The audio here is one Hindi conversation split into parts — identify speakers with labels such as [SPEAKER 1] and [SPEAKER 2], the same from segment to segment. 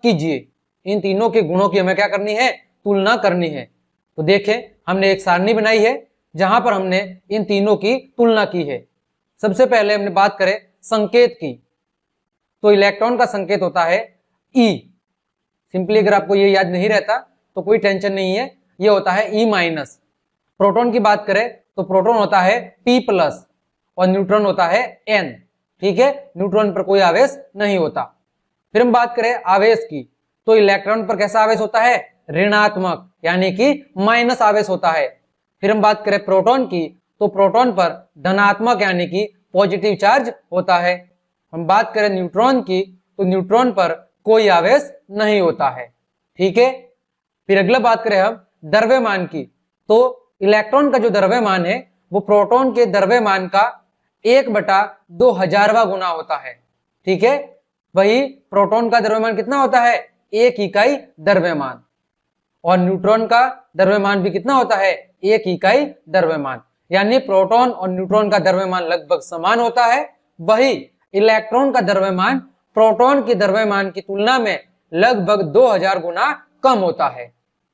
[SPEAKER 1] कीजिए। इन तीनों के गुणों की हमें क्या करनी है, तुलना करनी है। तो देखें हमने एक सारणी बनाई है जहां पर हमने इन तीनों की तुलना की है। सबसे पहले हमने बात करें संकेत की, तो इलेक्ट्रॉन का संकेत होता है E। सिंपली अगर आपको ये याद नहीं रहता तो कोई टेंशन नहीं है, ये होता है E-। प्रोटॉन की बात करें तो प्रोटॉन होता है P+ और न्यूट्रॉन होता है N। ठीक है, न्यूट्रॉन पर कोई आवेश नहीं होता। फिर हम बात करें आवेश की, तो इलेक्ट्रॉन पर कैसा आवेश होता है, ऋणात्मक यानी कि माइनस आवेश होता है। फिर हम बात करें प्रोटॉन की, तो प्रोटॉन पर धनात्मक यानी कि पॉजिटिव चार्ज होता है। हम बात करें न्यूट्रॉन की, तो न्यूट्रॉन पर कोई आवेश नहीं होता है। ठीक है, फिर अगला बात करें हम द्रव्यमान की, तो इलेक्ट्रॉन का जो द्रव्यमान है वो प्रोटॉन के द्रव्यमान का 1/2000वां गुना होता है। ठीक है, वही प्रोटॉन का द्रव्यमान कितना होता है, 1 इकाई द्रव्यमान, और न्यूट्रॉन का द्रव्यमान भी कितना होता है, 1 इकाई द्रव्यमान। यानी प्रोटॉन और न्यूट्रॉन का द्रव्यमान लगभग समान होता है। वही इलेक्ट्रॉन का द्रव्यमान प्रोटॉन के द्रव्यमान की तुलना में लगभग 2000 गुना कम होता है।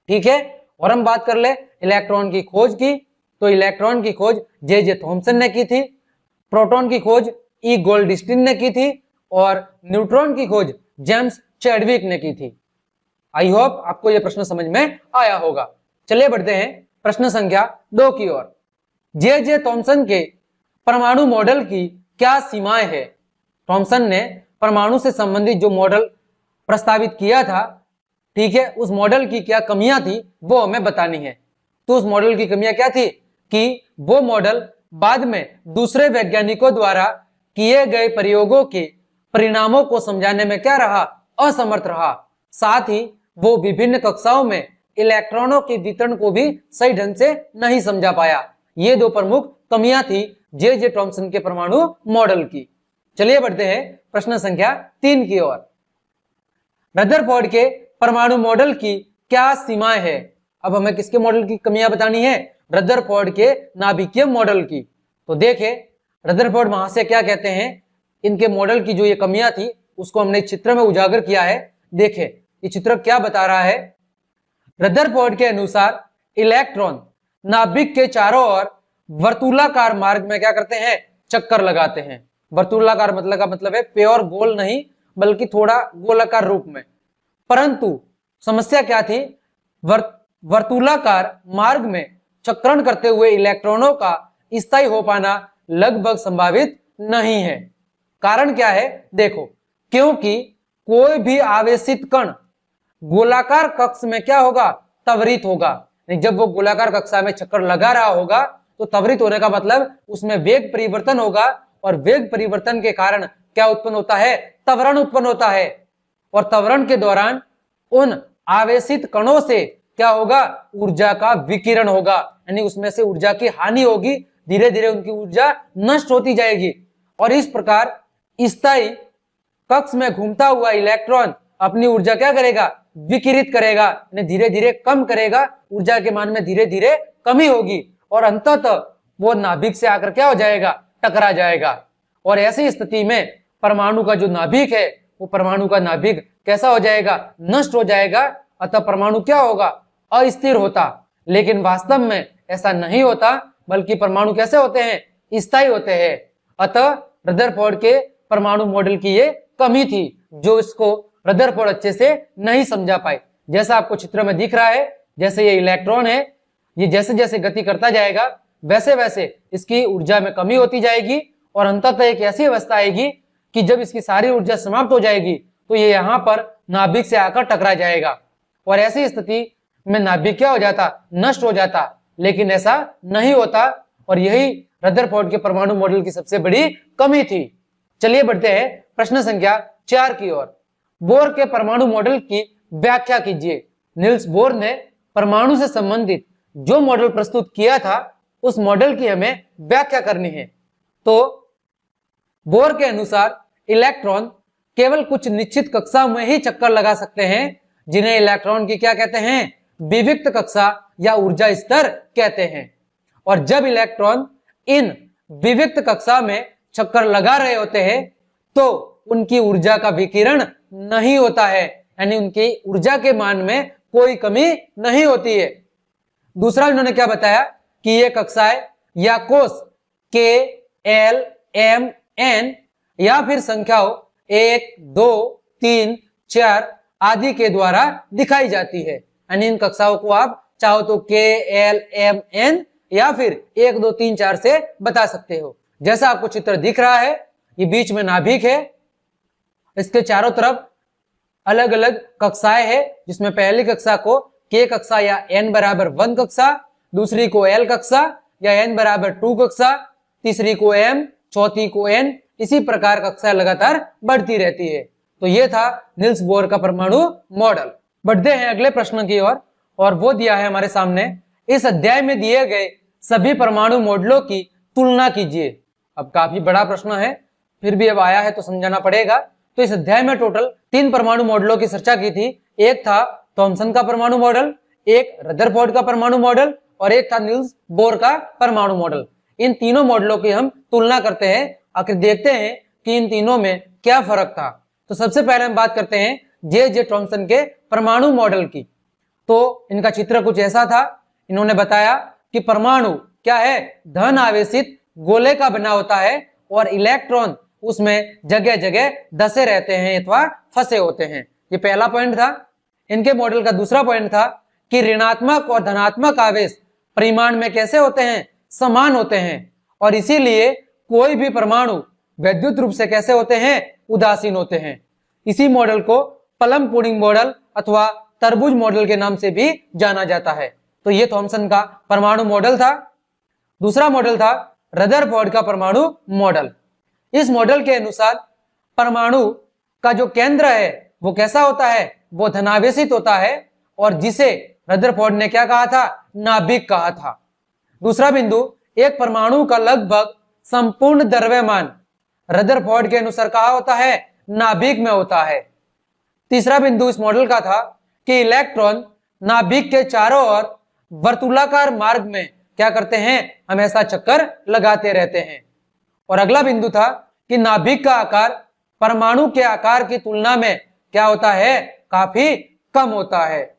[SPEAKER 1] ठीक है, और हम बात कर ले इलेक्ट्रॉन की खोज की, तो इलेक्ट्रॉन की खोज जे थॉमसन ने की थी, प्रोटॉन की खोज ई गोल्डस्टीन ने की थी, और न्यूट्रॉन की खोज जेम्स चैडविक ने की थी। आई होप आपको यह प्रश्न समझ में आया होगा। चलिए बढ़ते हैं प्रश्न संख्या 2 की ओर। जे थॉमसन के परमाणु मॉडल की क्या सीमाएं है। थॉमसन ने परमाणु से संबंधित जो मॉडल प्रस्तावित किया था, ठीक है, उस मॉडल की क्या कमियां थी वो हमें बतानी है। तो उस मॉडल की कमियां क्या थी कि वो मॉडल बाद में दूसरे वैज्ञानिकों द्वारा किए गए प्रयोगों के परिणामों को समझाने में क्या रहा, असमर्थ रहा। साथ ही वो विभिन्न कक्षाओं में इलेक्ट्रॉनों के वितरण को भी सही ढंग से नहीं समझा पाया। ये 2 प्रमुख कमियां थी जे थॉमसन के परमाणु मॉडल की। चलिए बढ़ते हैं प्रश्न संख्या 3 की ओर। रदरफोर्ड के परमाणु मॉडल की क्या सीमाएं है। अब हमें किसके मॉडल की कमियां बतानी है, रदरफोर्ड के नाभिकीय मॉडल की। तो देखें रदरफोर्ड महाशय क्या कहते हैं, इनके मॉडल की जो ये कमियां थी उसको हमने चित्र में उजागर किया है। देखें ये चित्र क्या बता रहा है। रदरफोर्ड के अनुसार इलेक्ट्रॉन नाभिक के चारों ओर वर्तुलाकार मार्ग में क्या करते हैं, चक्कर लगाते हैं। वर्तुलाकार मतलब का मतलब है प्योर गोल नहीं बल्कि थोड़ा गोलाकार रूप में। परंतु समस्या क्या थी, वर्तुलाकार मार्ग में चक्रण करते हुए इलेक्ट्रॉनों का स्थायी हो पाना लगभग संभावित नहीं है। कारण क्या है, देखो क्योंकि कोई भी आवेशित कण गोलाकार कक्ष में क्या होगा, त्वरित होगा। जब वो गोलाकार कक्षा में चक्कर लगा रहा होगा तो त्वरित होने का मतलब उसमें वेग परिवर्तन होगा, और वेग परिवर्तन के कारण क्या उत्पन्न होता है, त्वरण उत्पन्न होता है। और त्वरण के दौरान उन आवेशित कणों से क्या होगा, ऊर्जा का विकिरण होगा, यानी उसमें से ऊर्जा की हानि होगी, धीरे धीरे उनकी ऊर्जा नष्ट होती जाएगी। और इस प्रकार स्थायी कक्ष में घूमता हुआ इलेक्ट्रॉन अपनी ऊर्जा क्या करेगा, विकिरित करेगा, यानी धीरे धीरे कम करेगा, ऊर्जा के मान में धीरे धीरे कमी होगी, और अंततः वो नाभिक से आकर क्या हो जाएगा, टकरा जाएगा। और ऐसी स्थिति में परमाणु का जो नाभिक है वो परमाणु का नाभिक कैसा हो जाएगा, नष्ट हो जाएगा। अतः परमाणु क्या होगा, अस्थिर होता। लेकिन वास्तव में ऐसा नहीं होता, बल्कि परमाणु कैसे होते हैं, स्थायी होते हैं। अतः रदरफोर्ड के परमाणु मॉडल की ये कमी थी जो इसको रदरफोर्ड अच्छे से नहीं समझा पाए। जैसा आपको चित्र में दिख रहा है, जैसे ये इलेक्ट्रॉन है, ये जैसे जैसे गति करता जाएगा वैसे वैसे इसकी ऊर्जा में कमी होती जाएगी, और अंततः एक ऐसी अवस्था आएगी कि जब इसकी सारी ऊर्जा समाप्त हो जाएगी तो ये यहाँ पर नाभिक से आकर टकरा जाएगा, और ऐसी स्थिति में नाभिक क्या हो जाता, नष्ट हो जाता। लेकिन ऐसा नहीं होता, और यही रदरफोर्ड के परमाणु मॉडल की सबसे बड़ी कमी थी। चलिए बढ़ते हैं प्रश्न संख्या 4 की ओर। बोर के परमाणु मॉडल की व्याख्या कीजिए। निल्स बोर ने परमाणु से संबंधित जो मॉडल प्रस्तुत किया था उस मॉडल की हमें व्याख्या करनी है। तो बोर के अनुसार इलेक्ट्रॉन केवल कुछ निश्चित कक्षा में ही चक्कर लगा सकते हैं, जिन्हें इलेक्ट्रॉन की क्या कहते हैं, विविक्त कक्षा या ऊर्जा स्तर कहते हैं। और जब इलेक्ट्रॉन इन विविक्त कक्षा में चक्कर लगा रहे होते हैं तो उनकी ऊर्जा का विकिरण नहीं होता है, यानी उनकी ऊर्जा के मान में कोई कमी नहीं होती है। दूसरा इन्होंने क्या बताया कि ये कक्षाएं या कोष के, एल, एम, एन या फिर संख्याओं 1, 2, 3, 4 आदि के द्वारा दिखाई जाती है। यानी इन कक्षाओं को आप चाहो तो के, एल, एम, एन या फिर 1, 2, 3, 4 से बता सकते हो। जैसा आपको चित्र दिख रहा है, ये बीच में नाभिक है, इसके चारों तरफ अलग अलग कक्षाएं हैं, जिसमें पहली कक्षा को के कक्षा या n बराबर 1 कक्षा, दूसरी को l कक्षा या n बराबर 2 कक्षा, तीसरी को m, चौथी को n, इसी प्रकार कक्षाएं लगातार बढ़ती रहती है। तो ये था नील्स बोर का परमाणु मॉडल। बढ़ते हैं अगले प्रश्न की ओर, और वो दिया है हमारे सामने, इस अध्याय में दिए गए सभी परमाणु मॉडलों की तुलना कीजिए। अब काफी बड़ा प्रश्न है, फिर भी अब आया है तो समझाना पड़ेगा। तो इस अध्याय में टोटल 3 परमाणु मॉडलों की चर्चा की थी। एक था थॉमसन का परमाणु मॉडल, एक रदरफोर्ड का परमाणु मॉडल और एक था नील्स बोर का परमाणु मॉडल। इन तीनों मॉडलों की हम तुलना करते हैं, आखिर देखते हैं कि इन तीनों में क्या फर्क था। तो सबसे पहले हम बात करते हैं जे थॉमसन के परमाणु मॉडल की। तो इनका चित्र कुछ ऐसा था। इन्होंने बताया कि परमाणु क्या है, धन आवेशित गोले का बना होता है और इलेक्ट्रॉन उसमें जगह जगह धसे रहते हैं अथवा फंसे होते हैं। ये पहला पॉइंट था। इनके मॉडल का दूसरा पॉइंट था कि ऋणात्मक और धनात्मक आवेश परिमाण में कैसे होते हैं, समान होते हैं, और इसीलिए कोई भी परमाणु वैद्युत रूप से कैसे होते हैं, उदासीन होते हैं। इसी मॉडल को प्लम पुडिंग मॉडल अथवा तरबूज मॉडल के नाम से भी जाना जाता है। तो ये थॉमसन का परमाणु मॉडल था। दूसरा मॉडल था रदरफोर्ड का परमाणु मॉडल। इस मॉडल के अनुसार परमाणु का जो केंद्र है वो कैसा होता है, वो धनावेशित होता है, और जिसे रदरफोर्ड ने क्या कहा था, नाभिक कहा था। दूसरा बिंदु, एक परमाणु का लगभग संपूर्ण द्रव्यमान रदरफोर्ड के अनुसार कहा होता है, नाभिक में होता है। तीसरा बिंदु इस मॉडल का था कि इलेक्ट्रॉन नाभिक के चारों ओर वर्तुलाकार मार्ग में क्या करते हैं, हमेशा चक्कर लगाते रहते हैं। और अगला बिंदु था कि नाभिक का आकार परमाणु के आकार की तुलना में क्या होता है, काफी कम होता है।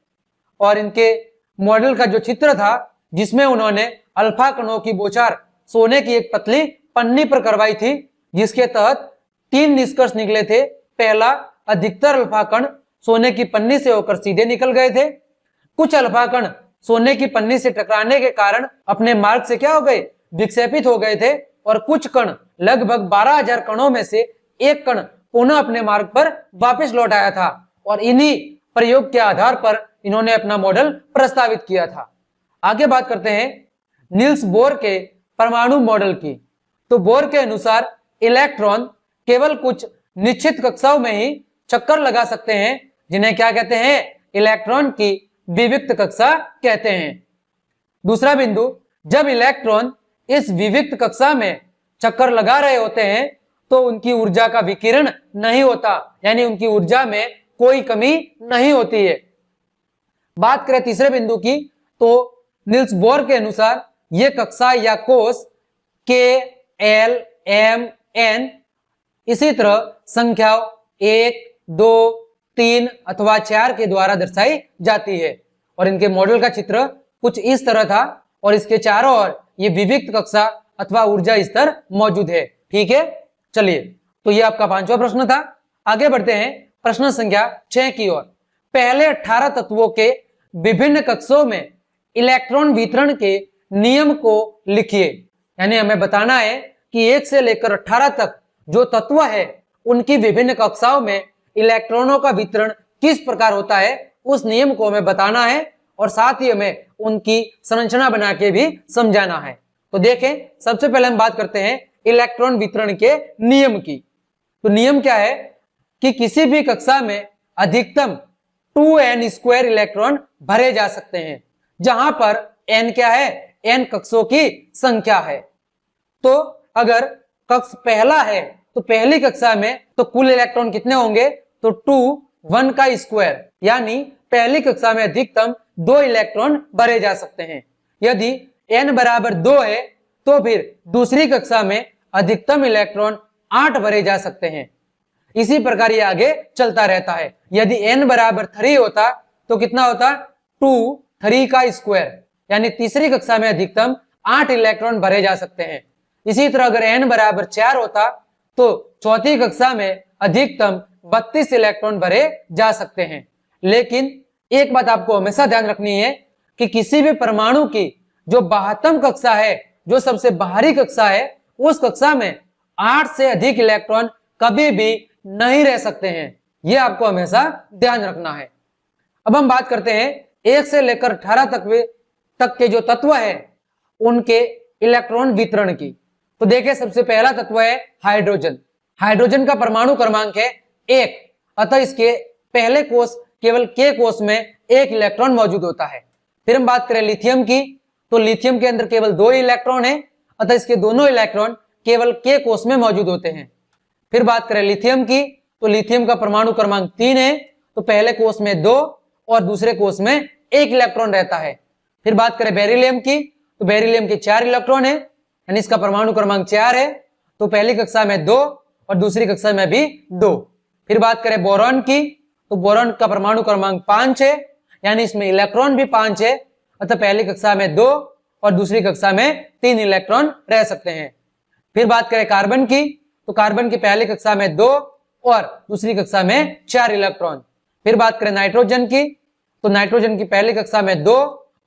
[SPEAKER 1] और इनके मॉडल का जो चित्र था, जिसमें उन्होंने अल्फा कणों की बौछार सोने की एक पतली पन्नी पर करवाई थी, जिसके तहत 3 निष्कर्ष निकले थे। पहला, अधिकतर अल्फा कण सोने की पन्नी से होकर सीधे निकल गए थे। कुछ अल्फा कण सोने की पन्नी से टकराने के कारण अपने मार्ग से क्या हो गए, विक्षेपित हो गए थे, और कुछ कण लगभग 12,000 कणों में से एक कण पुनः अपने मार्ग पर वापस लौट आया था। और इन्हीं प्रयोग के आधार पर इन्होंने अपना मॉडल प्रस्तावित किया था। आगे बात करते हैं नील्स बोर के परमाणु मॉडल की। तो बोर के अनुसार इलेक्ट्रॉन केवल कुछ निश्चित कक्षाओं में ही चक्कर लगा सकते हैं, जिन्हें क्या कहते हैं, इलेक्ट्रॉन की विविक्त कक्षा कहते हैं। दूसरा बिंदु, जब इलेक्ट्रॉन इस विविक्त कक्षा में चक्कर लगा रहे होते हैं तो उनकी ऊर्जा का विकिरण नहीं होता, यानी उनकी ऊर्जा में कोई कमी नहीं होती है। बात करें तीसरे बिंदु की, तो नील्स बोर के अनुसार ये कक्षा या कोष के, एल, एम, एन इसी तरह संख्याओं 1, 2, 3 अथवा 4 के द्वारा दर्शाई जाती है। और इनके मॉडल का चित्र कुछ इस तरह था, और इसके चारों ओर ये विविक्त कक्षा अथवा ऊर्जा स्तर मौजूद है। ठीक है, चलिए, तो ये आपका 5वां प्रश्न था। आगे बढ़ते हैं प्रश्न संख्या 6 की ओर। पहले 18 तत्वों के विभिन्न कक्षों में इलेक्ट्रॉन वितरण के नियम को लिखिए। यानी हमें बताना है कि 1 से लेकर 18 तक जो तत्व है उनकी विभिन्न कक्षाओं में इलेक्ट्रॉनों का वितरण किस प्रकार होता है, उस नियम को हमें बताना है, और साथ ही हमें उनकी संरचना बना के भी समझाना है। तो देखें, सबसे पहले हम बात करते हैं इलेक्ट्रॉन वितरण के नियम की। तो नियम क्या है कि किसी भी कक्षा में अधिकतम 2n² इलेक्ट्रॉन भरे जा सकते हैं, जहां पर n क्या है, n कक्षों की संख्या है। तो अगर कक्ष पहला है तो पहली कक्षा में तो कुल इलेक्ट्रॉन कितने होंगे, तो 2 1 का स्क्वायर, यानी पहली कक्षा में अधिकतम 2 इलेक्ट्रॉन भरे जा सकते हैं। यदि n बराबर 2 है तो फिर दूसरी कक्षा में अधिकतम इलेक्ट्रॉन 8 भरे जा सकते हैं। इसी प्रकार ये आगे चलता रहता है। यदि n बराबर 3 होता तो कितना होता 2 3 का स्क्वायर, यानी तीसरी कक्षा में अधिकतम 8 इलेक्ट्रॉन भरे जा सकते हैं। इसी तरह अगर n बराबर 4 होता तो चौथी कक्षा में अधिकतम 32 इलेक्ट्रॉन भरे जा सकते हैं। लेकिन एक बात आपको हमेशा ध्यान रखनी है कि किसी भी परमाणु की जो बाह्यतम कक्षा है, जो सबसे बाहरी कक्षा है, उस कक्षा में 8 से अधिक इलेक्ट्रॉन कभी भी नहीं रह सकते हैं। यह आपको हमेशा ध्यान रखना है। अब हम बात करते हैं 1 से लेकर 18 तक के जो तत्व है उनके इलेक्ट्रॉन वितरण की। तो देखिए, सबसे पहला तत्व है हाइड्रोजन। हाइड्रोजन का परमाणु क्रमांक है 1, अतः इसके पहले कोष केवल k कोष में 1 इलेक्ट्रॉन मौजूद होता है। फिर हम बात करें लिथियम की, तो लिथियम के अंदर केवल 2 इलेक्ट्रॉन है, अतः इसके दोनों इलेक्ट्रॉन केवल k कोष में मौजूद होते हैं। फिर बात करें लिथियम की, तो लिथियम का परमाणु क्रमांक 3 है, तो पहले कोष में 2 और दूसरे कोष में 1 इलेक्ट्रॉन रहता है। फिर बात करें बेरिलियम की, तो बेरिलियम के 4 इलेक्ट्रॉन है, यानी इसका परमाणु क्रमांक 4 है, तो पहली कक्षा में 2 और दूसरी कक्षा में भी 2। फिर बात करें बोरॉन की, तो बोरॉन का परमाणु क्रमांक 5 है, यानी इसमें इलेक्ट्रॉन भी 5 है, अतः पहली कक्षा में 2 और दूसरी कक्षा में 3 इलेक्ट्रॉन रह सकते हैं। फिर बात करें कार्बन की, तो कार्बन की पहली कक्षा में 2 और दूसरी कक्षा में 4 इलेक्ट्रॉन। फिर बात करें नाइट्रोजन की, तो नाइट्रोजन की पहली कक्षा में 2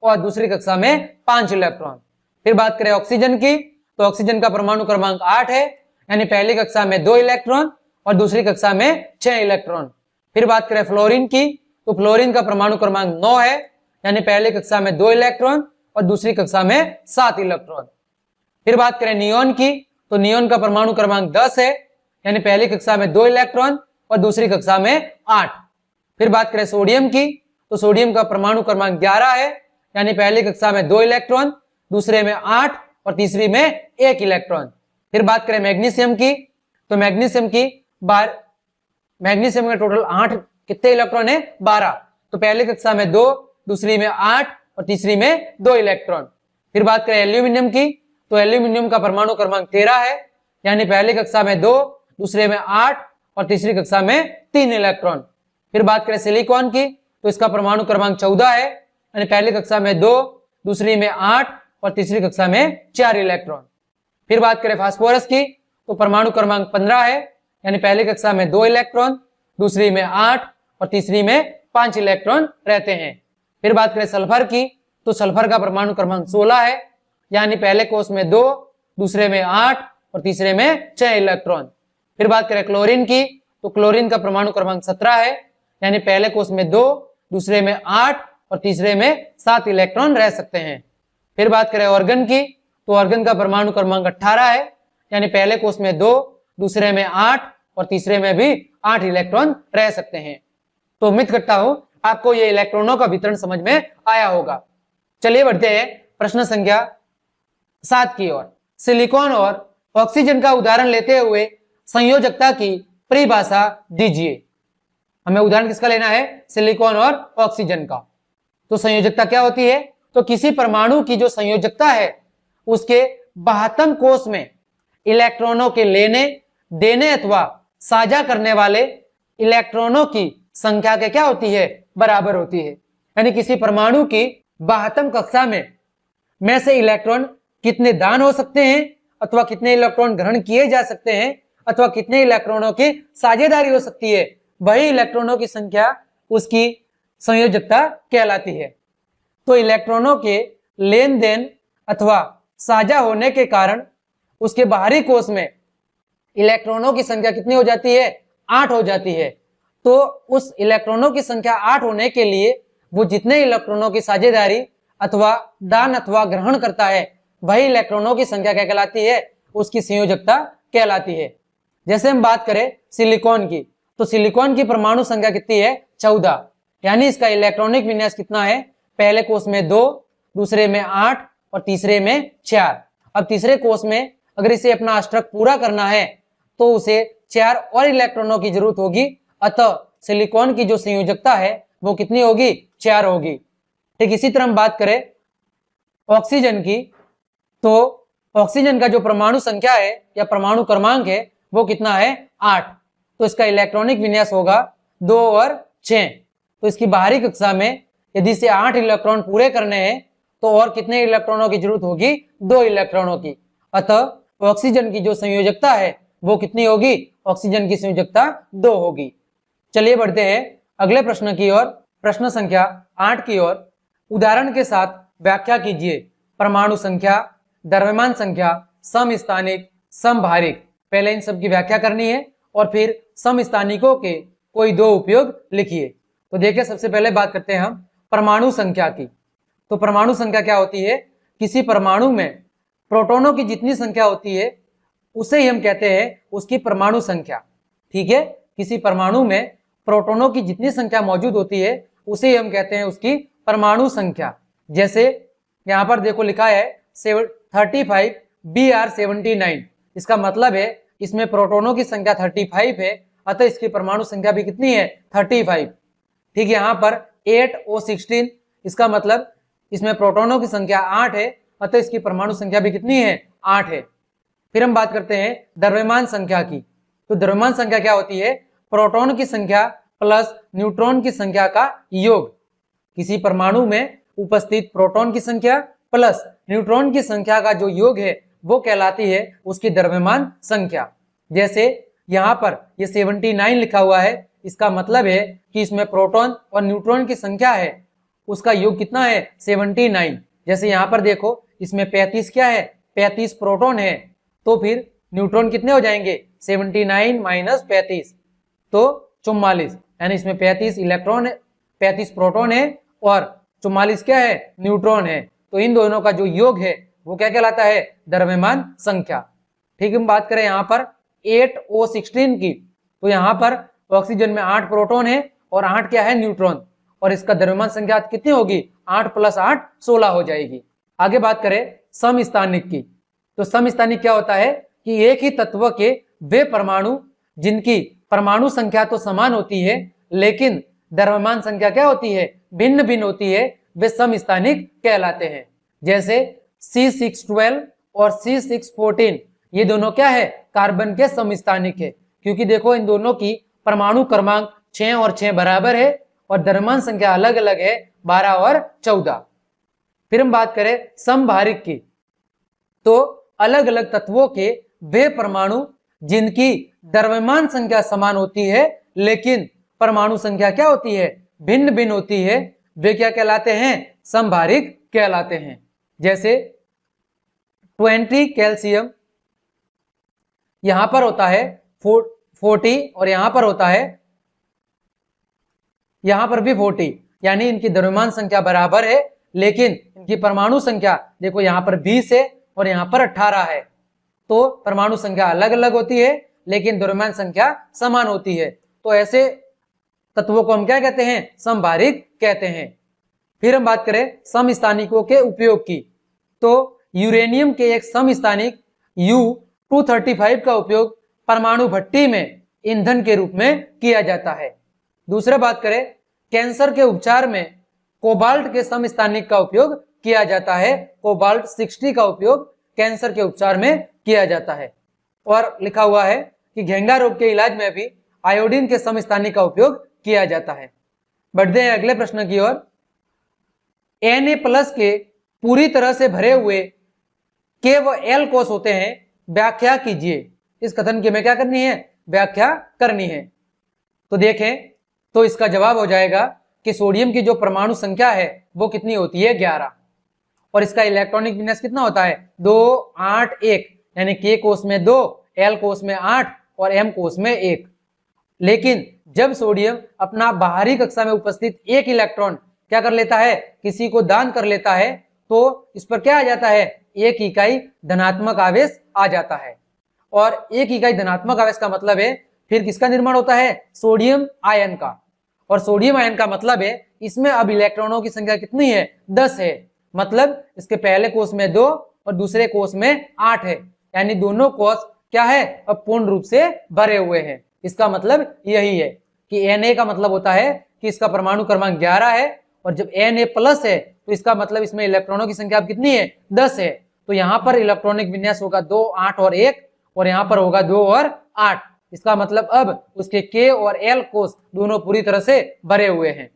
[SPEAKER 1] और दूसरी कक्षा में 5 इलेक्ट्रॉन। फिर बात करें ऑक्सीजन की, तो ऑक्सीजन का परमाणु क्रमांक 8 है, यानी पहली कक्षा में 2 इलेक्ट्रॉन और दूसरी कक्षा में 6 इलेक्ट्रॉन। फिर बात करें फ्लोरीन की, तो फ्लोरीन का परमाणु क्रमांक 9 है, यानी पहली कक्षा में 2 इलेक्ट्रॉन और दूसरी कक्षा में 7 इलेक्ट्रॉन। फिर बात करें नियोन की, तो नियोन का परमाणु क्रमांक 10 है, यानी पहली कक्षा में 2 इलेक्ट्रॉन और दूसरी कक्षा में 8। फिर बात करें सोडियम की, तो सोडियम का परमाणु क्रमांक 11 है, यानी पहली कक्षा में 2 इलेक्ट्रॉन, दूसरे में 8 और तीसरी में 1 इलेक्ट्रॉन। फिर बात करें मैग्नीशियम की, तो मैग्नीशियम के टोटल 8 कितने इलेक्ट्रॉन है 12, तो पहली कक्षा में 2, दूसरी में 8 और तीसरी में 2 इलेक्ट्रॉन। फिर बात करें एल्यूमिनियम की, तो एल्यूमिनियम का परमाणु क्रमांक 13 है, यानी पहली कक्षा में 2, दूसरे में 8 और तीसरी कक्षा में 3 इलेक्ट्रॉन। फिर बात करें सिलिकॉन की, तो इसका परमाणु क्रमांक 14 है, यानी पहली कक्षा में 2, दूसरी में 8 और तीसरी कक्षा में 4 इलेक्ट्रॉन। फिर बात करें फास्फोरस की, तो परमाणु क्रमांक 15 है, यानी पहली कक्षा में 2 इलेक्ट्रॉन, दूसरी में 8 और तीसरी में 5 इलेक्ट्रॉन रहते हैं। फिर बात करें सल्फर की, तो सल्फर का परमाणु क्रमांक 16 है, यानी पहले कोष में 2, दूसरे में 8 और तीसरे में 6 इलेक्ट्रॉन। फिर बात करें क्लोरीन की, तो क्लोरीन का परमाणु क्रमांक 17 है, यानी पहले कोष में 2, दूसरे में 8 और तीसरे में 7 इलेक्ट्रॉन रह सकते हैं। फिर बात करें ऑर्गन की, तो ऑर्गन का परमाणु क्रमांक 18 है, यानी पहले कोष में 2, दूसरे में 8 और तीसरे में भी 8 इलेक्ट्रॉन रह सकते हैं। तो उम्मीद करता हूं आपको ये इलेक्ट्रॉनों का वितरण समझ में आया होगा। चलिए बढ़ते हैं प्रश्न संख्या 7 की ओर। सिलिकॉन और ऑक्सीजन का उदाहरण लेते हुए संयोजकता की परिभाषा दीजिए। हमें उदाहरण किसका लेना है? सिलिकॉन और ऑक्सीजन का। तो संयोजकता क्या होती है? तो किसी परमाणु की जो संयोजकता है उसके बाह्यतम कोष में इलेक्ट्रॉनों के लेने, देने अथवा साझा करने वाले इलेक्ट्रॉनों की संख्या के क्या होती है? बराबर होती है। यानी किसी परमाणु की बाह्यतम कक्षा में से इलेक्ट्रॉन कितने दान हो सकते हैं अथवा कितने इलेक्ट्रॉन ग्रहण किए जा सकते हैं अथवा कितने इलेक्ट्रॉनों की साझेदारी हो सकती है, वही इलेक्ट्रॉनों की संख्या उसकी संयोजकता कहलाती है। तो इलेक्ट्रॉनों के लेन देन अथवा साझा होने के कारण उसके बाहरी कोष में इलेक्ट्रॉनों की संख्या कितनी हो जाती है? 8 हो जाती है। तो उस इलेक्ट्रॉनों की संख्या 8 होने के लिए वो जितने इलेक्ट्रॉनों की साझेदारी अथवा दान अथवा ग्रहण करता है वही इलेक्ट्रॉनों की संख्या क्या कहलाती है? उसकी संयोजकता कहलाती है। जैसे हम बात करें सिलिकॉन की, तो सिलिकॉन की परमाणु संख्या कितनी है? 14, यानी इसका इलेक्ट्रॉनिक विन्यास कितना है? पहले कोष में 2, दूसरे में 8 और तीसरे में 4। अब तीसरे कोष में अगर इसे अपना अष्टक पूरा करना है तो उसे 4 और इलेक्ट्रॉनों की जरूरत होगी, अतः सिलिकॉन की जो संयोजकता है वो कितनी होगी? 4 होगी। ठीक इसी तरह हम बात करें ऑक्सीजन की, तो ऑक्सीजन का जो परमाणु संख्या है या परमाणु क्रमांक है वो कितना है? 8। तो इसका इलेक्ट्रॉनिक विन्यास होगा 2 और 6। तो इसकी बाहरी कक्षा में यदि से 8 इलेक्ट्रॉन पूरे करने हैं तो और कितने इलेक्ट्रॉनों की जरूरत होगी? 2 इलेक्ट्रॉनों की। अतः ऑक्सीजन की जो संयोजकता है वो कितनी होगी? ऑक्सीजन की संयोजकता 2 होगी। चलिए बढ़ते हैं अगले प्रश्न की ओर, प्रश्न संख्या 8 की ओर। उदाहरण के साथ व्याख्या कीजिए परमाणु संख्या, द्रव्यमान संख्या, समस्थानिक, समभारिक। पहले इन सब की व्याख्या करनी है और फिर समस्थानिकों के कोई 2 उपयोग लिखिए। तो देखिए सबसे पहले बात करते हैं हम परमाणु संख्या की। तो परमाणु संख्या क्या होती है? किसी परमाणु में प्रोटॉनों की जितनी संख्या होती है उसे ही हम कहते हैं उसकी परमाणु संख्या। ठीक है, किसी परमाणु में प्रोटॉनों की जितनी संख्या मौजूद होती है उसे ही हम कहते हैं उसकी परमाणु संख्या। जैसे यहाँ पर देखो लिखा है 35 Br79। इसका मतलब है इसमें प्रोटॉनों की संख्या 35 है, अतः इसकी परमाणु संख्या भी कितनी है? 35। ठीक है, यहाँ पर 8O16, इसका मतलब इसमें प्रोटॉनों की संख्या 8 है, अतः इसकी परमाणु संख्या भी कितनी है? 8 है। फिर हम बात करते हैं द्रव्यमान संख्या की। तो द्रव्यमान संख्या क्या होती है? प्रोटॉन की संख्या प्लस न्यूट्रॉन की संख्या का योग। किसी परमाणु में उपस्थित प्रोटॉन की संख्या प्लस न्यूट्रॉन की संख्या का जो योग है वो कहलाती है उसकी द्रव्यमान संख्या। जैसे यहाँ पर ये 79 लिखा हुआ है, इसका मतलब है कि इसमें प्रोटॉन और न्यूट्रॉन की संख्या है उसका योग कितना है? 79। जैसे यहाँ पर देखो इसमें 35 क्या है? 35 प्रोटॉन है, तो फिर न्यूट्रॉन कितने हो जाएंगे? 79 माइनस 35 तो 44। यानी इसमें 35 इलेक्ट्रॉन है, 35 प्रोटॉन है और 44 क्या है? न्यूट्रॉन है। तो इन दोनों का जो योग है वो क्या कहलाता है? द्रव्यमान संख्या। ठीक है, हम बात करें यहाँ पर 8O16 की। तो यहाँ पर ऑक्सीजन में 8 प्रोटॉन है और 8 क्या है? न्यूट्रॉन। और इसका द्रव्यमान संख्या कितनी होगी? 8 + 8 16 हो जाएगी। आगे बात करें समस्थानिक की। तो समस्थानिक क्या होता है कि एक ही तत्व के वे परमाणु जिनकी परमाणु संख्या तो समान होती है लेकिन द्रव्यमान संख्या क्या होती है? भिन्न भिन्न होती है, वे समस्थानिक कहलाते हैं। जैसे C612 और C614 ये दोनों क्या है? कार्बन के समस्थानिक है, क्योंकि देखो इन दोनों की परमाणु क्रमांक 6 और 6 बराबर है और द्रव्यमान संख्या अलग अलग है 12 और 14। फिर हम बात करें समभारिक की। तो अलग अलग तत्वों के वे परमाणु जिनकी द्रव्यमान संख्या समान होती है लेकिन परमाणु संख्या क्या होती है? भिन्न भिन्न होती है, वे क्या कहलाते हैं? समभारिक कहलाते हैं। जैसे 20 कैल्शियम यहां पर होता है 40 और यहां पर होता है, यहां पर भी 40, यानी इनकी द्रव्यमान संख्या बराबर है लेकिन इनकी परमाणु संख्या देखो यहां पर 20 है और यहां पर 18 है। तो परमाणु संख्या अलग अलग होती है लेकिन द्रव्यमान संख्या समान होती है। तो ऐसे तत्वों को हम क्या कहते हैं? समभारिक कहते हैं। फिर हम बात करें समस्थानिकों के उपयोग की। तो यूरेनियम के एक समस्थानिक U-235 का उपयोग परमाणु भट्टी में ईंधन के रूप में किया जाता है। दूसरा बात करें कैंसर के उपचार में कोबाल्ट के समस्थानिक का उपयोग किया जाता है। कोबाल्ट 60 का उपयोग कैंसर के उपचार में किया जाता है। और लिखा हुआ है कि घेंगा रोग के इलाज में भी आयोडीन के समस्थानिक का उपयोग किया जाता है। बढ़ते हैं अगले प्रश्न की ओर। Na+ के पूरी तरह से भरे हुए के व L कोष होते हैं, व्याख्या कीजिए। इस कथन की हमें क्या करनी है? व्याख्या करनी है। तो देखें तो इसका जवाब हो जाएगा कि सोडियम की जो परमाणु संख्या है वो कितनी होती है? 11। और इसका इलेक्ट्रॉनिक विन्यास कितना होता है? 2 8 1, यानी K कोष में 2, L कोष में 8 और M कोष में 1। लेकिन जब सोडियम अपना बाहरी कक्षा में उपस्थित एक इलेक्ट्रॉन क्या कर लेता है? किसी को दान कर लेता है, तो इस पर क्या आ जाता है? 1 इकाई धनात्मक आवेश आ जाता है। और 1 इकाई धनात्मक आवेश का मतलब है फिर किसका निर्माण होता है? सोडियम आयन का। और सोडियम आयन का मतलब है इसमें अब इलेक्ट्रॉनों की संख्या कितनी है? 10 है। मतलब इसके पहले कोष में 2 और दूसरे कोष में 8 है, यानी दोनों कोष क्या है? अब पूर्ण रूप से भरे हुए हैं। इसका मतलब यही है कि Na का मतलब होता है कि इसका परमाणु क्रमांक 11 है और जब Na+ है तो इसका मतलब इसमें इलेक्ट्रॉनों की संख्या कितनी है? 10 है। तो यहाँ पर इलेक्ट्रॉनिक विन्यास होगा 2 8 और 1 और यहाँ पर होगा 2 और 8। इसका मतलब अब उसके K और L कोष दोनों पूरी तरह से भरे हुए हैं।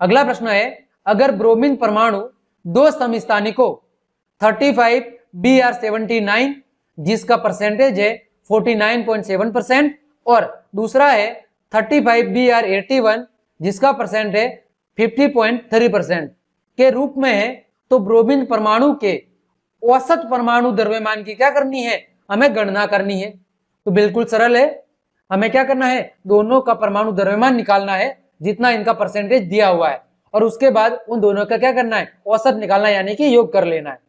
[SPEAKER 1] अगला प्रश्न है, अगर ब्रोमीन परमाणु दो समस्थानिकों 35Br79 जिसका परसेंटेज है 49.7% और दूसरा है 35Br81 जिसका परसेंट है 50.3% के रूप में है, तो ब्रोमीन परमाणु के औसत परमाणु द्रव्यमान की क्या करनी है, हमें गणना करनी है। तो बिल्कुल सरल है, हमें क्या करना है, दोनों का परमाणु द्रव्यमान निकालना है जितना इनका परसेंटेज दिया हुआ है, और उसके बाद उन दोनों का क्या करना है, औसत निकालना है, यानी कि योग कर लेना है।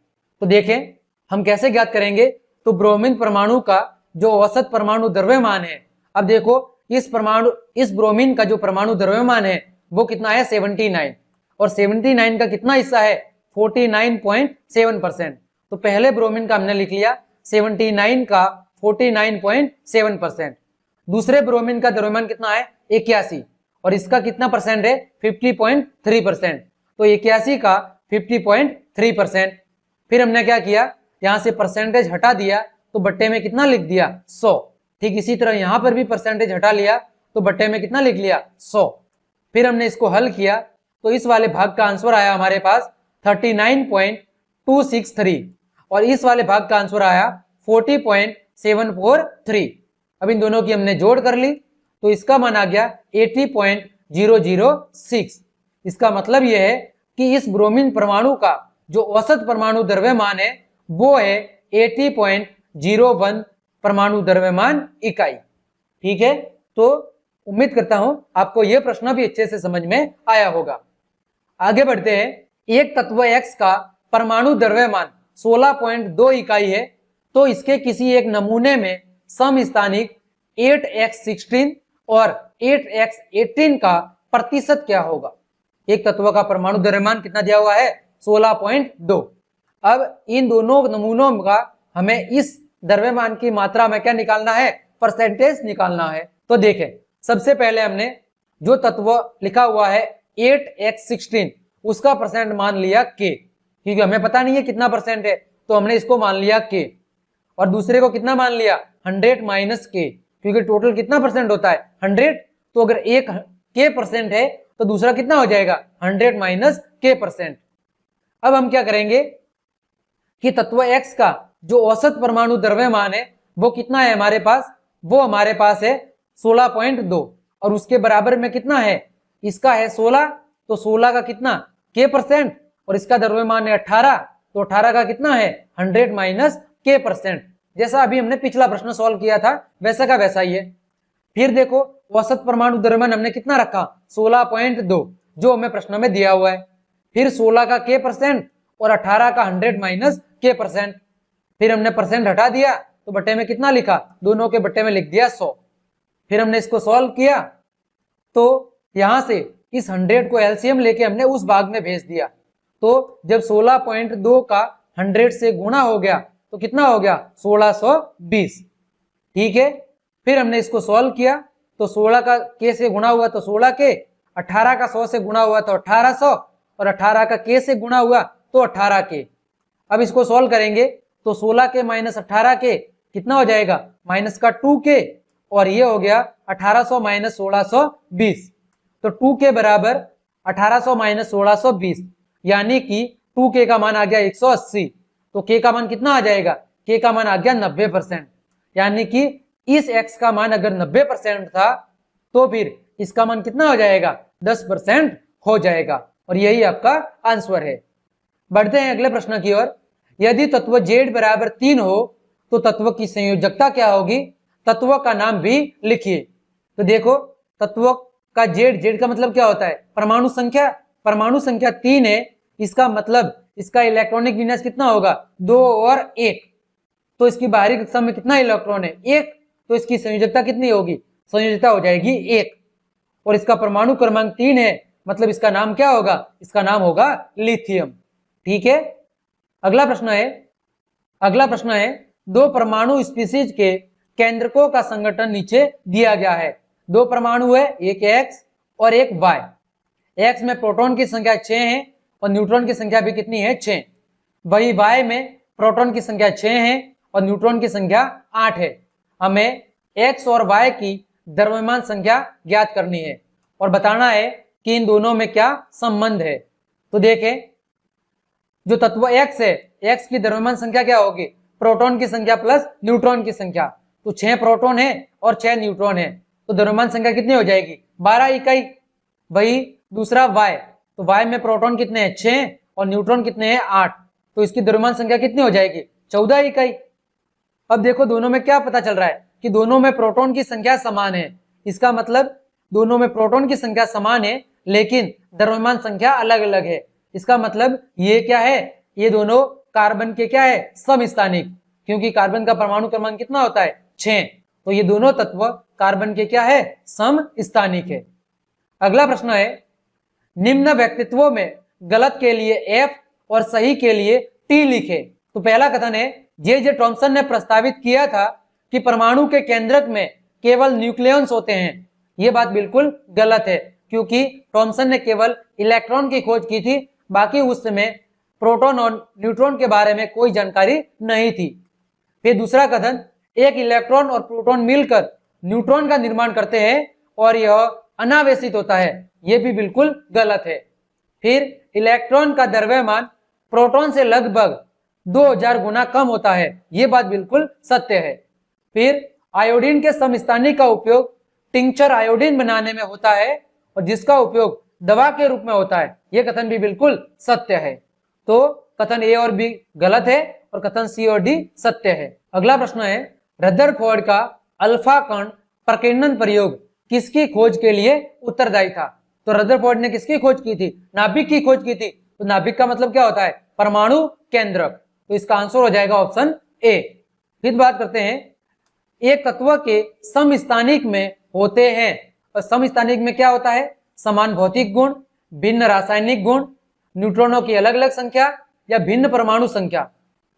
[SPEAKER 1] तो देखें हम कैसे ज्ञात करेंगे, तो ब्रोमीन परमाणु का जो औसत परमाणु द्रव्यमान है, अब देखो इस ब्रोमीन का जो परमाणु द्रव्यमान है वो कितना है 79, और 79 का कितना हिस्सा है 49.7%। तो पहले ब्रोमीन का हमने लिख लिया 79 का 49.7%। दूसरे ब्रोमीन का द्रव्यमान कितना है 81, और इसका कितना परसेंट है 50.3%। तो 81 का 50.3%। फिर हमने क्या किया, यहां से परसेंटेज हटा दिया तो बट्टे में कितना लिख दिया 100। ठीक इसी तरह यहां पर भी परसेंटेज हटा लिया तो बट्टे में कितना लिख लिया 100। फिर हमने इसको हल किया तो इस वाले भाग का आंसर आया हमारे पास 39.263 और इस वाले भाग का आंसर आया 40.743। अब इन दोनों की हमने जोड़ कर ली तो इसका मान आ गया 80.006। इसका मतलब यह है कि इस ब्रोमीन परमाणु का जो औसत परमाणु द्रव्यमान है वो है 80.01 परमाणु द्रव्यमान इकाई। ठीक है, तो उम्मीद करता हूं आपको यह प्रश्न भी अच्छे से समझ में आया होगा। आगे बढ़ते हैं। एक तत्व X का परमाणु द्रव्यमान 16.2 इकाई है, तो इसके किसी एक नमूने में समस्थानिक 8x16 और 8x18 का प्रतिशत क्या होगा। एक तत्व का परमाणु द्रव्यमान कितना दिया हुआ है 16.2। अब इन दोनों नमूनों का हमें इस द्रव्यमान की मात्रा में क्या निकालना है, परसेंटेज निकालना है। तो देखें सबसे पहले हमने जो तत्व लिखा हुआ है 8x16 उसका परसेंट मान लिया k, क्योंकि हमें पता नहीं है कितना परसेंट है तो हमने इसको मान लिया k। और दूसरे को कितना मान लिया 100 माइनस k, क्योंकि टोटल कितना परसेंट होता है 100। तो अगर एक k परसेंट है तो दूसरा कितना हो जाएगा 100 माइनस k परसेंट। अब हम क्या करेंगे कि तत्व X का जो औसत परमाणु द्रव्यमान है वो कितना है हमारे पास, वो हमारे पास है 16.2 और उसके बराबर में कितना है, इसका है 16, तो 16 का कितना k परसेंट और इसका द्रव्यमान है 18, तो 18 का कितना है 100 माइनस k परसेंट। जैसा अभी हमने पिछला प्रश्न सॉल्व किया था वैसा का वैसा ही है। फिर देखो औसत परमाणु द्रव्यमान हमने कितना रखा 16.2 जो हमें प्रश्न में दिया हुआ है, फिर 16 का k परसेंट और 18 का 100 माइनस k परसेंट। फिर हमने परसेंट हटा दिया तो बट्टे में कितना लिखा, दोनों के बट्टे में लिख दिया 100। फिर हमने इसको सॉल्व किया तो यहां से इस 100 को एलसीएम लेके हमने उस भाग में भेज दिया, तो जब 16.2 का 100 से गुणा हो गया तो कितना हो गया 1620। ठीक है, फिर हमने इसको सॉल्व किया तो 16 का k से गुणा हुआ तो 16 के, 18 का 100 से गुणा हुआ तो 1800 और 18 का k से गुणा हुआ तो 18 के। अब इसको सॉल्व करेंगे तो 16 के माइनस 18 के कितना हो जाएगा माइनस का 2 के, और ये हो गया 1800 माइनस 1620। तो 2 के बराबर 1800 माइनस 1620 यानी कि 2k का मान आ गया 180। तो k का मान कितना आ जाएगा, k का मान आ गया 90%। यानी कि इस x का मान अगर 90% था तो फिर इसका मान कितना हो जाएगा 10% हो जाएगा, और यही आपका आंसर है। बढ़ते हैं अगले प्रश्न की ओर। यदि तत्व Z बराबर 3 हो तो तत्व की संयोजकता क्या होगी, तत्व का नाम भी लिखिए। तो देखो तत्व का Z का मतलब क्या होता है परमाणु संख्या, परमाणु संख्या 3 है, इसका मतलब इसका इलेक्ट्रॉनिक विन्यास कितना होगा 2 और 1, तो इसकी बाहरी कक्षा में कितना इलेक्ट्रॉन है 1, तो इसकी संयोजकता कितनी होगी, संयोजकता हो जाएगी 1। और इसका परमाणु क्रमांक 3 है, मतलब इसका नाम क्या होगा, इसका नाम होगा लिथियम। ठीक है, अगला प्रश्न है दो परमाणु स्पीशीज के केंद्रकों का संगठन नीचे दिया गया है। दो परमाणु है, एक X और एक Y। X में प्रोटॉन की संख्या 6 है और न्यूट्रॉन की संख्या भी कितनी है 6। वही Y में प्रोटॉन की संख्या 6 है और न्यूट्रॉन की संख्या 8 है। हमें x और y की द्रव्यमान संख्या ज्ञात करनी है और बताना है कि इन दोनों में क्या संबंध है। तो देखें, जो तत्व x है, x की द्रव्यमान संख्या क्या होगी? प्रोटॉन की संख्या प्लस न्यूट्रॉन की संख्या। तो 6 प्रोटॉन है और 6 न्यूट्रॉन है, तो द्रव्यमान संख्या कितनी हो जाएगी? 12 इकाई। वही दूसरा y, तो y में प्रोटॉन कितने हैं? 6 और न्यूट्रॉन कितने हैं? 8। तो इसकी द्रव्यमान संख्या कितनी हो जाएगी? 14 इकाई। अब देखो दोनों में क्या पता चल रहा है कि दोनों में प्रोटॉन की संख्या समान है। इसका मतलब दोनों में प्रोटॉन की संख्या समान है लेकिन द्रव्यमान संख्या अलग अलग है। इसका मतलब ये क्या है? ये दोनों कार्बन के क्या है? समस्थानिक, क्योंकि कार्बन का परमाणु क्रमांक कितना होता है? 6। तो ये दोनों तत्व कार्बन के क्या है? समस्थानिक है। अगला प्रश्न है, निम्न व्यक्तित्वों में गलत के लिए F और सही के लिए T लिखे। तो पहला कथन है, जे टॉमसन ने प्रस्तावित किया था कि परमाणु के केंद्रक में केवल न्यूक्लियॉन्स होते हैं। यह बात बिल्कुल गलत है, क्योंकि टॉमसन ने केवल इलेक्ट्रॉन की खोज की थी, बाकी उस समय प्रोटॉन और न्यूट्रॉन के बारे में कोई जानकारी नहीं थी। फिर दूसरा कथन, एक इलेक्ट्रॉन और प्रोटॉन मिलकर न्यूट्रॉन का निर्माण करते हैं और यह अनावेशित होता है। यह भी बिल्कुल गलत है। फिर इलेक्ट्रॉन का द्रव्यमान प्रोटॉन से लगभग 2000 गुना कम होता है। यह बात बिल्कुल सत्य है। फिर आयोडीन के समस्थानिक का उपयोग टिंचर आयोडीन बनाने में होता है और जिसका उपयोग दवा के रूप में होता है। यह कथन भी बिल्कुल सत्य है। तो कथन ए और बी गलत है और कथन सी और डी सत्य है। अगला प्रश्न है, रदरफोर्ड का अल्फा कण प्रकीर्णन प्रयोग किसकी खोज के लिए उत्तरदायी था? तो रदरफोर्ड ने किसकी खोज की थी? नाभिक की खोज की थी। तो नाभिक का मतलब क्या होता है? परमाणु केंद्रक। तो इसका आंसर हो जाएगा ऑप्शन ए। फिर बात करते हैं, एक तत्व के समस्थानिक में होते हैं और समस्थानिक में क्या होता है? समान भौतिक गुण, भिन्न रासायनिक गुण, न्यूट्रॉनों की अलग अलग संख्या या भिन्न परमाणु संख्या।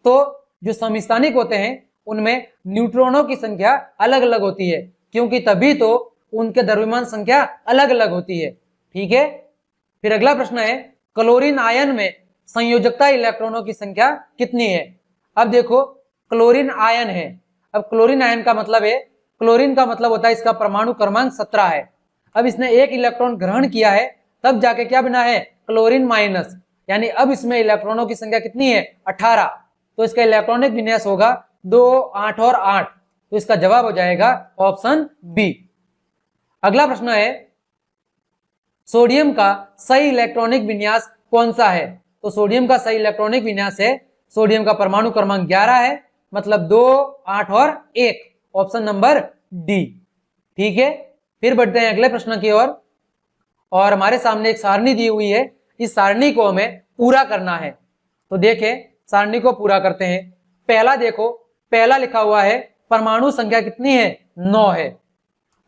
[SPEAKER 1] तो जो समस्थानिक होते हैं उनमें न्यूट्रॉनों की संख्या अलग अलग होती है, क्योंकि तभी तो उनके द्रव्यमान संख्या अलग अलग होती है। ठीक है। फिर अगला प्रश्न है, क्लोरीन आयन में संयोजकता इलेक्ट्रॉनों की संख्या कितनी है? अब देखो, क्लोरीन आयन है। अब क्लोरीन आयन का मतलब है, क्लोरीन का मतलब होता है इसका परमाणु क्रमांक 17 है। अब इसने एक इलेक्ट्रॉन ग्रहण किया है, तब जाके क्या बना है? क्लोरीन माइनस, यानी अब इसमें इलेक्ट्रॉनों की संख्या कितनी है? 18। तो इसका इलेक्ट्रॉनिक विन्यास होगा 2, 8 और 8। तो इसका जवाब हो जाएगा ऑप्शन बी। अगला प्रश्न है, सोडियम का सही इलेक्ट्रॉनिक विन्यास कौन सा है? तो सोडियम का सही इलेक्ट्रॉनिक विन्यास है, सोडियम का परमाणु क्रमांक 11 है, मतलब 2, 8 और 1, ऑप्शन नंबर डी। ठीक है। फिर बढ़ते हैं अगले प्रश्न की ओर और हमारे सामने एक सारणी दी हुई है। इस सारणी को हमें पूरा करना है। तो देखें, सारणी को पूरा करते हैं। पहला देखो, पहला लिखा हुआ है परमाणु संख्या कितनी है? 9 है।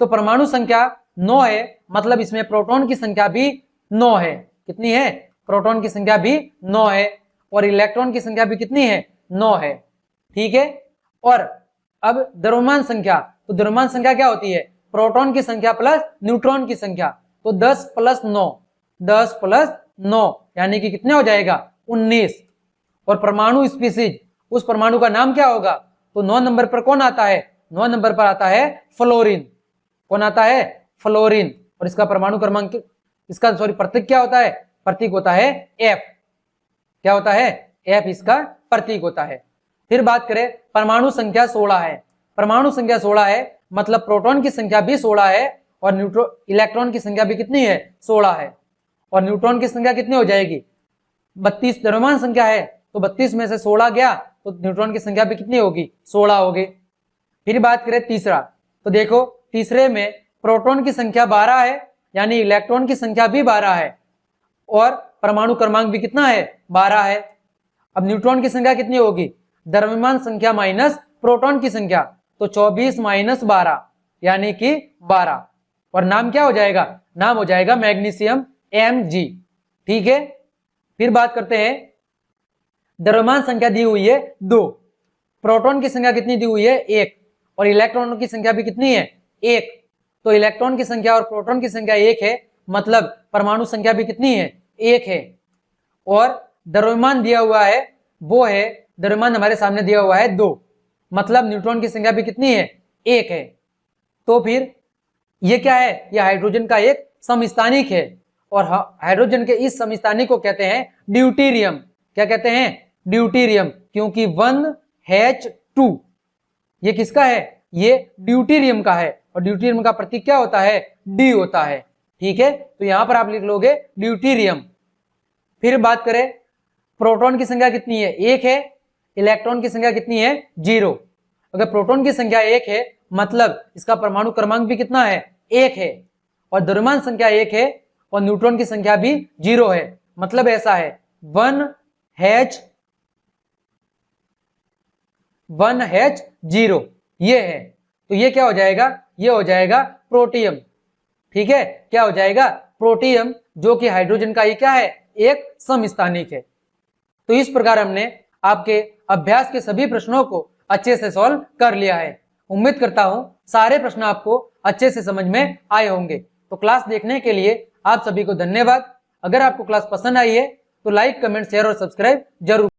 [SPEAKER 1] तो परमाणु संख्या 9 है, मतलब इसमें प्रोटॉन की संख्या भी 9 है। कितनी है? प्रोटॉन की संख्या भी 9 है और इलेक्ट्रॉन की संख्या भी कितनी है? 9 है। ठीक है। और अब द्रव्यमान संख्या, तो द्रव्यमान संख्या क्या होती है? प्रोटॉन की संख्या प्लस न्यूट्रॉन की संख्या। तो 10 + 9, 10 + 9 यानी कि कितने हो जाएगा? 19। और परमाणु स्पीसीज, उस परमाणु का नाम क्या होगा? तो 9 नंबर पर कौन आता है? 9 नंबर पर आता है फ्लोरीन। कौन आता है? फ्लोरीन। और इसका परमाणु क्रमांक, इसका प्रतीक क्या होता है? प्रतीक होता है F। क्या होता है? F इसका प्रतीक होता है। फिर बात करें, परमाणु संख्या 16 है। परमाणु संख्या 16 है, मतलब प्रोटॉन की संख्या भी 16 है और इलेक्ट्रॉन की संख्या भी कितनी है? 16 है। और न्यूट्रॉन की संख्या कितनी हो जाएगी? 32 द्रव्यमान संख्या है, तो 32 में से 16 गया तो न्यूट्रॉन की संख्या भी कितनी होगी? 16 होगी। फिर बात करें तीसरा, तो देखो तीसरे में प्रोटॉन की संख्या 12 है, यानी इलेक्ट्रॉन की संख्या भी 12 है और परमाणु क्रमांक भी कितना है? 12 है। अब न्यूट्रॉन की संख्या कितनी होगी? द्रव्यमान संख्या माइनस प्रोटॉन की संख्या, तो 24 - 12 यानी कि 12। और नाम क्या हो जाएगा? नाम हो जाएगा मैग्नीशियम Mg। ठीक है। फिर बात करते हैं, द्रव्यमान संख्या दी हुई है 2, प्रोटॉन की संख्या कितनी दी हुई है? 1 और इलेक्ट्रॉनों की संख्या भी कितनी है? 1। तो इलेक्ट्रॉन की संख्या और प्रोटॉन की संख्या 1 है, मतलब परमाणु संख्या भी कितनी है? 1 है। और द्रव्यमान दिया हुआ है वो है, द्रव्यमान हमारे सामने दिया हुआ है 2, मतलब न्यूट्रॉन की संख्या भी कितनी है? 1 है। तो फिर ये क्या है, ये हाइड्रोजन का एक समस्थानिक है और हाइड्रोजन के इस समस्थानिक को कहते हैं ड्यूटेरियम। क्या कहते हैं, ड्यूटेरियम, क्योंकि 1H2 ये किसका है, ये ड्यूटेरियम का है और ड्यूटेरियम का प्रतीक क्या होता है, डी होता है। ठीक है, तो यहां पर आप लिख लोगे ड्यूटेरियम। फिर बात करें प्रोटॉन की संख्या कितनी है, 1 है, इलेक्ट्रॉन की संख्या कितनी है, 0। अगर प्रोटॉन की संख्या 1 है मतलब इसका परमाणु क्रमांक भी कितना है, 1 है, और द्रव्यमान संख्या 1 है और न्यूट्रॉन की संख्या भी 0 है, मतलब ऐसा है 1H0 ये है, तो ये क्या हो जाएगा, ये हो जाएगा प्रोटियम। ठीक है, क्या हो जाएगा, प्रोटियम, जो कि हाइड्रोजन का ही क्या है, एक समस्थानिक है। तो इस प्रकार हमने आपके अभ्यास के सभी प्रश्नों को अच्छे से सॉल्व कर लिया है। उम्मीद करता हूं सारे प्रश्न आपको अच्छे से समझ में आए होंगे। तो क्लास देखने के लिए आप सभी को धन्यवाद। अगर आपको क्लास पसंद आई है तो लाइक, कमेंट, शेयर और सब्सक्राइब जरूर